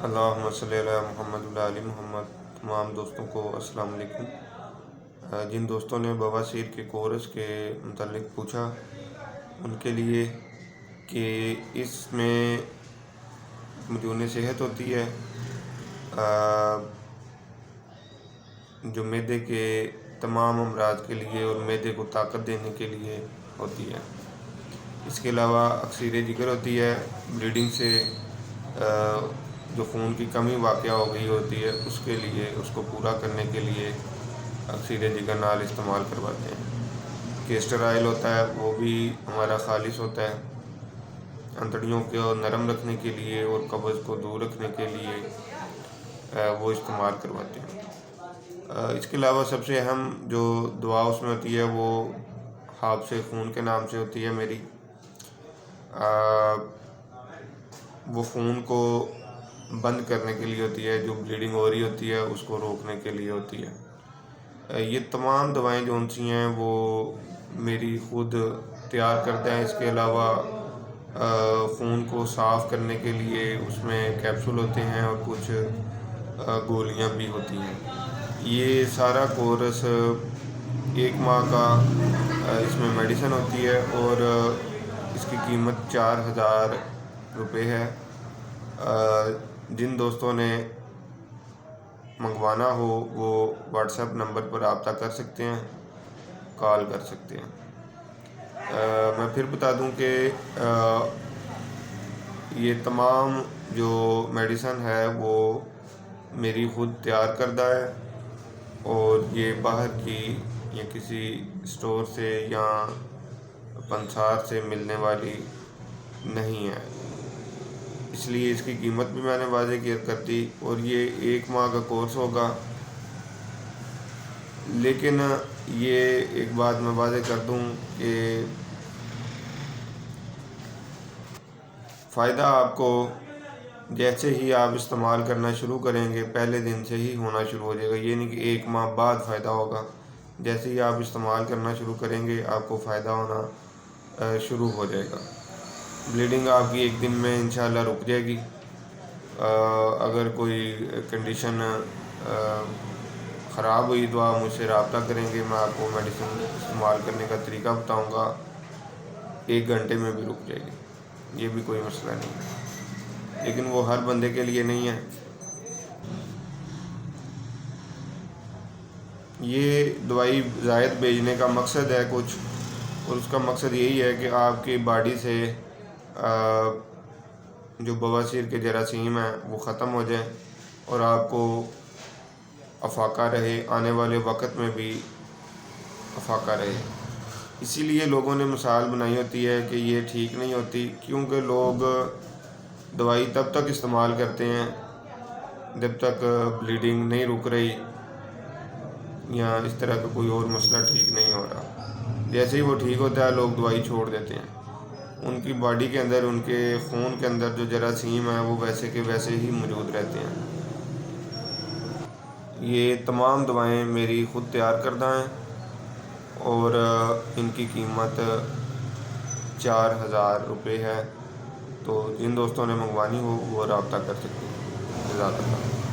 اللہم صلی علی محمد وعلی آل محمد۔ تمام دوستوں کو السلام علیکم۔ جن دوستوں نے بواسیر کے کورس کے متعلق پوچھا ان کے لیے کہ اس میں مدیون صحت ہوتی ہے جو معدے کے تمام امراض کے لیے اور معدے کو طاقت دینے کے لیے ہوتی ہے۔ اس کے علاوہ اکسیر جگر ہوتی ہے، بلیڈنگ سے جو خون کی کمی واقع ہو گئی ہوتی ہے اس کے لیے، اس کو پورا کرنے کے لیے اکسیر جگر نال استعمال کرواتے ہیں۔ کیسٹر آئل ہوتا ہے، وہ بھی ہمارا خالص ہوتا ہے، انتڑیوں کو نرم رکھنے کے لیے اور قبض کو دور رکھنے کے لیے وہ استعمال کرواتے ہیں۔ اس کے علاوہ سب سے اہم جو دعا اس میں ہوتی ہے وہ حابس خون کے نام سے ہوتی ہے میری۔ وہ خون کو بند کرنے کے لیے ہوتی ہے، جو بلیڈنگ ہو رہی ہوتی ہے اس کو روکنے کے لیے ہوتی ہے۔ یہ تمام دوائیں جو سی ہیں وہ میری خود تیار کردہ ہیں۔ اس کے علاوہ خون کو صاف کرنے کے لیے اس میں کیپسول ہوتے ہیں اور کچھ گولیاں بھی ہوتی ہیں۔ یہ سارا کورس 1 ماہ کا اس میں میڈیسن ہوتی ہے اور اس کی قیمت 4000 روپے ہے۔ جن دوستوں نے منگوانا ہو وہ واٹس ایپ نمبر پر رابطہ کر سکتے ہیں، کال کر سکتے ہیں۔ میں پھر بتا دوں کہ یہ تمام جو میڈیسن ہے وہ میری خود تیار کردہ ہے اور یہ باہر کی یا کسی اسٹور سے یا پنسار سے ملنے والی نہیں ہے، اس لیے اس کی قیمت بھی میں نے واضح کر دی۔ اور یہ 1 ماہ کا کورس ہوگا، لیکن یہ ایک بات میں واضح کر دوں کہ فائدہ آپ کو جیسے ہی آپ استعمال کرنا شروع کریں گے پہلے دن سے ہی ہونا شروع ہو جائے گا۔ یہ نہیں کہ 1 ماہ بعد فائدہ ہوگا، جیسے ہی آپ استعمال کرنا شروع کریں گے آپ کو فائدہ ہونا شروع ہو جائے گا۔ بلیڈنگ آپ کی 1 دن میں انشاءاللہ رک جائے گی۔ اگر کوئی کنڈیشن خراب ہوئی تو آپ مجھ سے رابطہ کریں گے، میں آپ کو میڈیسن استعمال کرنے کا طریقہ بتاؤں گا، 1 گھنٹے میں بھی رک جائے گی، یہ بھی کوئی مسئلہ نہیں ہے، لیکن وہ ہر بندے کے لیے نہیں ہے۔ یہ دوائی زائد بھیجنے کا مقصد ہے کچھ، اور اس کا مقصد یہی ہے کہ آپ کی باڈی سے جو بواسیر کے جراثیم ہیں وہ ختم ہو جائیں اور آپ کو افاقہ رہے، آنے والے وقت میں بھی افاقہ رہے۔ اسی لیے لوگوں نے مثال بنائی ہوتی ہے کہ یہ ٹھیک نہیں ہوتی، کیونکہ لوگ دوائی تب تک استعمال کرتے ہیں جب تک بلیڈنگ نہیں رک رہی یا اس طرح کا کوئی اور مسئلہ ٹھیک نہیں ہو رہا۔ جیسے ہی وہ ٹھیک ہوتا ہے لوگ دوائی چھوڑ دیتے ہیں۔ ان کی باڈی کے اندر، ان کے خون کے اندر جو جراثیم ہیں وہ ویسے کے ویسے ہی موجود رہتے ہیں۔ یہ تمام دوائیں میری خود تیار کردہ ہیں اور ان کی قیمت 4000 روپے ہے، تو جن دوستوں نے منگوانی ہو وہ رابطہ کر سکتے ہیں۔ جزاک اللہ۔